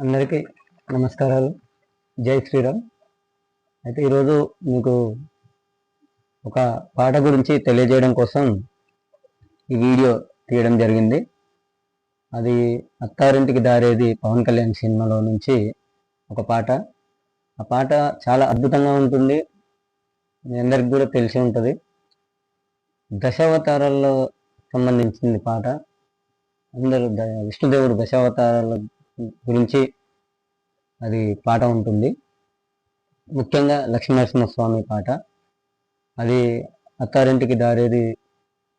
అందరికీ నమస్కారాలు. జై శ్రీరామ్. అయితే ఈరోజు మీకు ఒక పాట గురించి తెలియజేయడం కోసం ఈ వీడియో తీయడం జరిగింది. అది అత్తారింటికి దారేది పవన్ కళ్యాణ్ సినిమాలో నుంచి ఒక పాట. ఆ పాట చాలా అద్భుతంగా ఉంటుంది, మీ అందరికి కూడా తెలిసి ఉంటుంది. దశావతారాల్లో సంబంధించింది పాట. అందరూ విష్ణుదేవుడు దశావతారాల గురించి అది పాట ఉంటుంది. ముఖ్యంగా లక్ష్మీనరసింహస్వామి పాట. అది అత్తారింటికి దారేది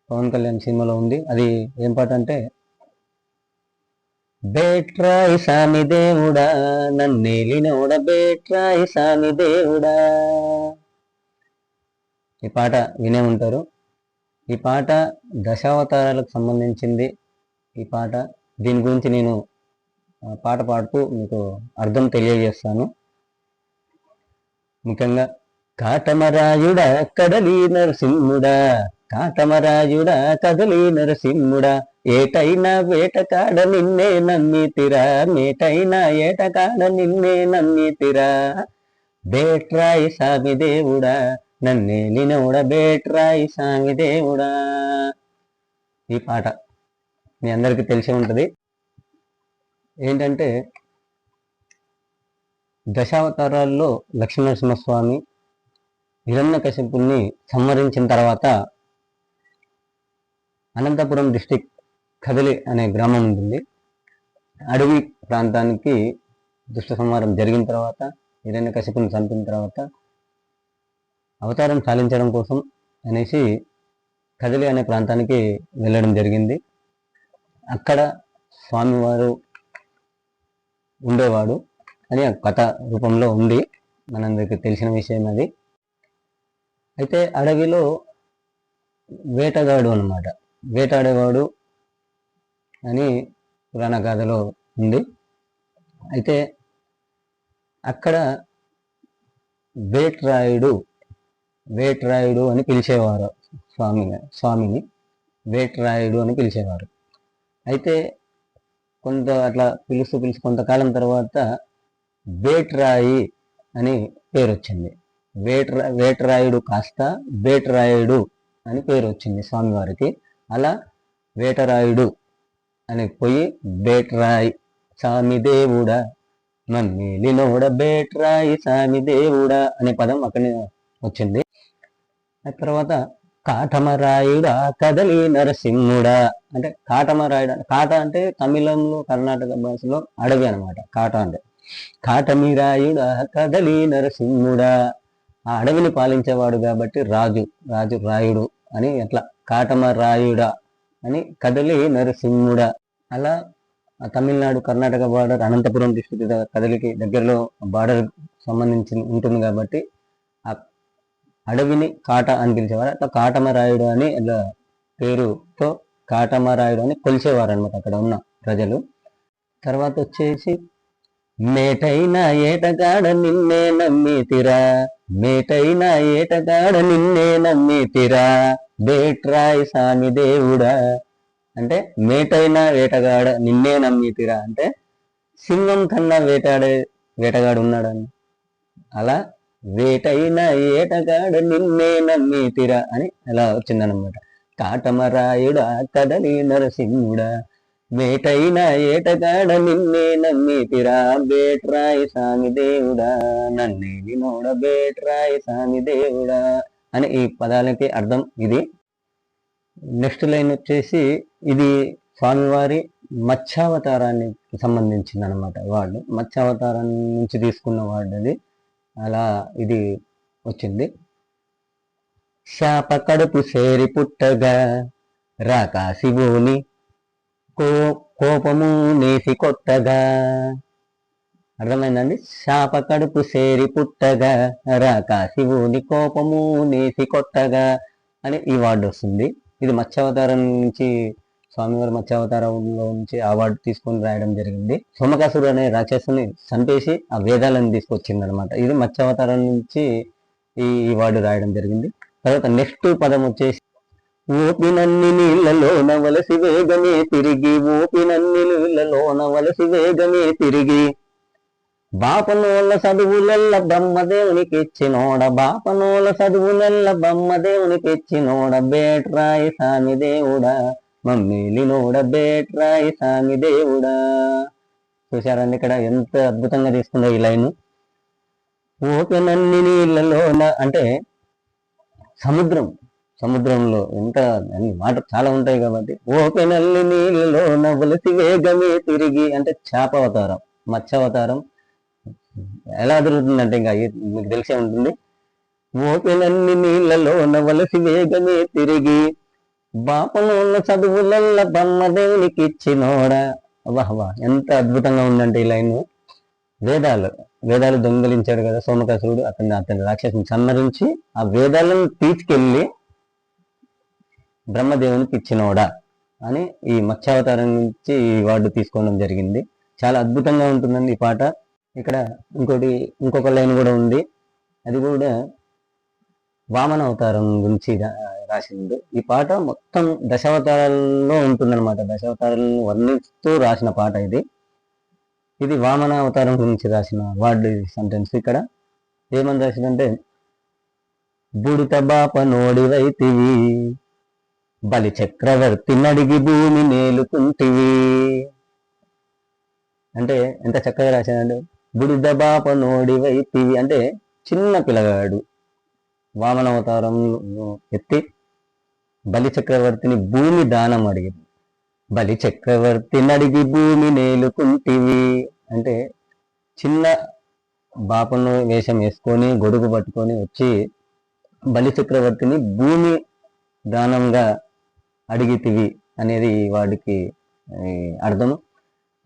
పవన్ కళ్యాణ్ సినిమాలో ఉంది. అది ఏం పాట అంటే, బేట్రాయి సామి దేవుడా నన్నేలినోడ బేట్రాయి సామి దేవుడా. ఈ పాట వినే ఉంటారు. ఈ పాట దశావతారాలకు సంబంధించింది. ఈ పాట దీని గురించి నేను పాట పాడుతూ మీకు అర్థం తెలియజేస్తాను. ముఖ్యంగా కాటమరాయుడా కదలి నరసింహుడా, కాటమరాయుడా కదలి నరసింహుడా, ఏటైనా వేటకాడ నిన్నే నమ్మితిరా, మేటైనా ఏటకాడ నిన్నే నమ్మితిరా, బేట్రాయి సామి దేవుడా నన్నేలినోడ బేట్రాయి సామి దేవుడా. ఈ పాట మీ అందరికీ తెలిసి ఉంటుంది. ఏంటంటే, దశావతారాల్లో లక్ష్మీనరసింహస్వామి హిరణ్యకశిపుణ్ణి సంహరించిన తర్వాత అనంతపురం డిస్టిక్ కదలి అనే గ్రామం ఉంటుంది. అడవి ప్రాంతానికి దుష్ట సంహారం జరిగిన తర్వాత, హిరణ్యకశిపుణ్ణి చంపిన తర్వాత అవతారం చాలించడం కోసం అనేసి కదలి అనే ప్రాంతానికి వెళ్ళడం జరిగింది. అక్కడ స్వామివారు ఉండేవాడు అని కథ రూపంలో ఉంది, మనందరికి తెలిసిన విషయం అది. అయితే అడవిలో వేటగాడు అన్నమాట, వేటాడేవాడు అని పురాణ గాథలో ఉంది. అయితే అక్కడ వేట్రాయుడు అని పిలిచేవారు స్వామిని వేట్రాయుడు అని పిలిచేవారు. అయితే కొంత అట్లా పిలుస్తూ కొంతకాలం తర్వాత వేట్రాయి అని పేరు వచ్చింది. వేటరాయుడు కాస్త వేటరాయుడు అని పేరు వచ్చింది స్వామివారికి. అలా వేటరాయుడు అని పోయి బేట్రాయి సామి దేవుడా నన్నేలినోడ బేట్రాయి సామి దేవుడా అనే పదం అక్కడనే వచ్చింది. ఆ తర్వాత కాటమరాయుడా కదలి నరసింహుడా అంటే కాటమరాయుడు. కాట అంటే తమిళంలో కర్ణాటక భాషలో అడవి అనమాట. కాట అంటే కాటమిరాయుడా కదలి నరసింహుడా. ఆ అడవిని పాలించేవాడు కాబట్టి రాయుడు అని అట్లా కాటమరాయుడా అని కదలి నరసింహుడా. అలా తమిళనాడు కర్ణాటక బార్డర్ అనంతపురం డిస్ట్రిక్ట్ కదలికి దగ్గరలో బార్డర్ సంబంధించి ఉంటుంది కాబట్టి అడవిని కాట అని పిలిచేవారు. అట్లా కాటమరాయుడు అని ఇలా పేరుతో కాటమరాయుడు అని కొలిచేవారు అనమాట అక్కడ ఉన్న ప్రజలు. తర్వాత వచ్చేసి మేటైనా ఏటగాడ నిన్నే నమ్మితిరా, మేటైనా ఏటగాడ నిన్నే నమ్మితిరా, బేట్రాయి సామి దేవుడా అంటే మేటైనా వేటగాడ నిన్నే నమ్మితిరా అంటే సింహం కన్నా వేటగాడు ఉన్నాడని. అలా వేటైనా ఏటగాడ నిన్నే నమ్మితిరా అని అలా వచ్చిందనమాట. కాటమరాయుడా కదలి నరసింహుడా, వేటైనా ఏటగాడ నిన్నే నమ్మితిరా, బేట్రాయి సామి దేవుడా నన్నేలినోడ బేట్రాయి సామి దేవుడా అని ఈ పదాలకి అర్థం ఇది. నెక్స్ట్ లైన్ వచ్చేసి ఇది స్వామివారి మత్స్యావతారానికి సంబంధించింది అనమాట. వాళ్ళు మత్స్యావతారం నుంచి తీసుకున్న వాడు అది. అలా ఇది వచ్చింది. శాప కడుపు సేరి పుట్టగా రాకాశివుని కోపము నేసి కొట్టగా. అర్థమైందండి? శాప కడుపు సేరి పుట్టగా రాకాశివుని కోపము నేసి కొట్టగా అని ఈ వార్డు వస్తుంది. ఇది మత్స్యావతారం నుంచి, స్వామివారి మత్స్యావతారంలో నుంచి ఆ వార్డు తీసుకొని రాయడం జరిగింది. సోమకాసుడు అనే రాక్షసుని చంపేసి ఆ వేదాలను తీసుకొచ్చింది అనమాట. ఇది మత్స్యావతారం నుంచి ఈ వార్డు రాయడం జరిగింది. తర్వాత నెక్స్ట్ పదం వచ్చేసి ఓపినన్ని నీళ్లలోన వలసి వేగమే తిరిగి, ఓపినన్ని నీళ్లలోన వలసి వేగమే తిరిగి, బాపనోళ్ళ చదువులెల్ల బ్రహ్మదేవునికి ఇచ్చినోడ, బాపనోళ్ళ చదువులెల్ల బ్రహ్మదేవునికి ఇచ్చినోడ, బేట్రాయి సామి దేవుడా మమ్మేలినోడ, బేట్రాయి సామి దేవుడా. చూశారండి ఇక్కడ ఎంత అద్భుతంగా తీసుకుందో ఈ లైన్. ఓపెనన్ని నీళ్ళలోన అంటే సముద్రంలో ఎంత అన్ని వాటర్ చాలా ఉంటాయి కాబట్టి, ఓపెనల్లి నీళ్ళలోన వలసి వేగమే తిరిగి అంటే చేప అవతారం, మత్స్య అవతారం ఎలా తిరుగుతుందంటే ఇంకా మీకు తెలిసే ఉంటుంది. ఓపెనన్ని నీళ్ళలోన వలసి వేగమే తిరిగి, బాపనోళ్ళ చదువులల్ల బ్రహ్మదేవునికి ఇచ్చినోడా. వాహ్ ఎంత అద్భుతంగా ఉందంటే ఈ లైన్. వేదాలు దొంగలించాడు కదా సోమకాసురుడు, అతని రాక్షసుని సంహరించి ఆ వేదాలను తీసుకెళ్లి బ్రహ్మదేవునికి ఇచ్చినోడా అని ఈ మత్స్యావతారం నుంచి ఈ వార్డు తీసుకోవడం జరిగింది. చాలా అద్భుతంగా ఉంటుందండి ఈ పాట. ఇక్కడ ఇంకొక లైన్ కూడా ఉంది, అది కూడా వామన అవతారం గురించి రాసింది. ఈ పాట మొత్తం దశావతారాల్లో ఉంటుందన్నమాట, దశావతారాలను వర్ణిస్తూ రాసిన పాట ఇది వామన అవతారం గురించి రాసిన వర్డ్ సెంటెన్స్. ఇక్కడ ఏమని రాసిందంటే, బుడిత బాప నోడివైతివి, బలి చక్రవర్తి నడిగి భూమి నేలుకుంటివి. అంటే ఎంత చక్కగా రాశాడంటే, బుడిద బాప నోడివైతివి అంటే చిన్న పిల్లగాడు వామన అవతారం ఎత్తి బలి చక్రవర్తిని భూమి దానం అడిగింది. బలి చక్రవర్తి నడిగి భూమి నేలుకుంటివి అంటే చిన్న బాపను వేషం వేసుకొని గొడుగు పట్టుకొని వచ్చి బలి చక్రవర్తిని భూమి దానంగా అడిగితివి అనేది వాడికి అర్థము.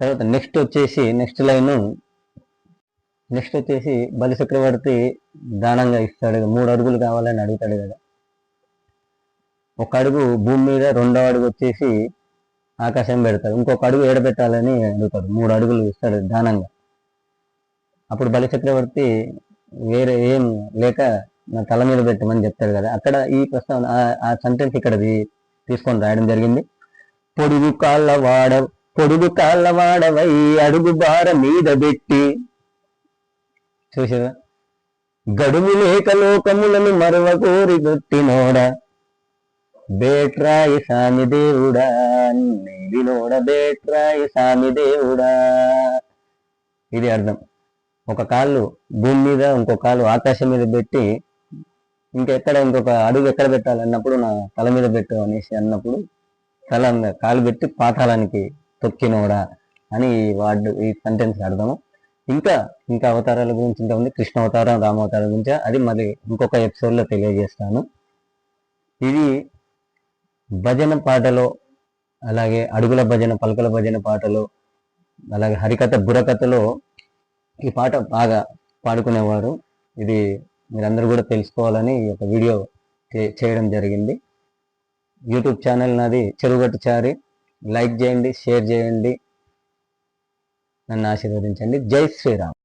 తర్వాత నెక్స్ట్ లైన్ బలి చక్రవర్తి దానంగా ఇస్తాడు, 3 అడుగులు కావాలని అడుగుతాడు కదా. 1 అడుగు భూమి మీద, 2వ అడుగు వచ్చేసి ఆకాశం పెడతాడు, ఇంకొక అడుగు ఏడబెట్టాలని అడుగుతాడు, 3 అడుగులు ఇస్తాడు దానంగా. అప్పుడు బలి చక్రవర్తి వేరే ఏం లేక నా తల మీద పెట్టమని చెప్తాడు కదా. అక్కడ ఈ ప్రస్తావన ఆ సెంటెన్స్ ఇక్కడ తీసుకొని రాయడం జరిగింది. పొడుగు కాళ్ళ వాడవై అడుగు బార మీద పెట్టి, చూసారా, గడుము లేక లోకములను మరవ కోరి గొట్టినోడ, బేట్రాయి సామి దేవుడా నేలినోడ, బేట్రాయి సామి దేవుడా. ఇది అర్థం. ఒక కాళ్ళు భూమి మీద, ఇంకో కాళ్ళు ఆకాశం మీద పెట్టి, ఇంకొక అడుగు ఎక్కడ పెట్టాలన్నప్పుడు నా తల మీద పెట్టు అనేసి అన్నప్పుడు కాలు పెట్టి పాతాళానికి తొక్కినోడా అని ఈ సెంటెన్స్ అర్థము. ఇంకా అవతారాల గురించి ఇంకా ఉంది, కృష్ణ అవతారం, రామావతారం గురించి, అది మరి ఇంకొక ఎపిసోడ్లో తెలియజేస్తాను. ఇది భజన పాటలో, అలాగే అడుగుల భజన, పలకల భజన పాటలో, అలాగే హరికథ, బుర్రకథలో ఈ పాట బాగా పాడుకునేవారు. ఇది మీరందరూ కూడా తెలుసుకోవాలని ఈ యొక్క వీడియో చేయడం జరిగింది. యూట్యూబ్ ఛానల్ నాది చెరుగట్టు చారి. లైక్ చేయండి, షేర్ చేయండి, నన్ను ఆశీర్వదించండి. జై శ్రీరామ్.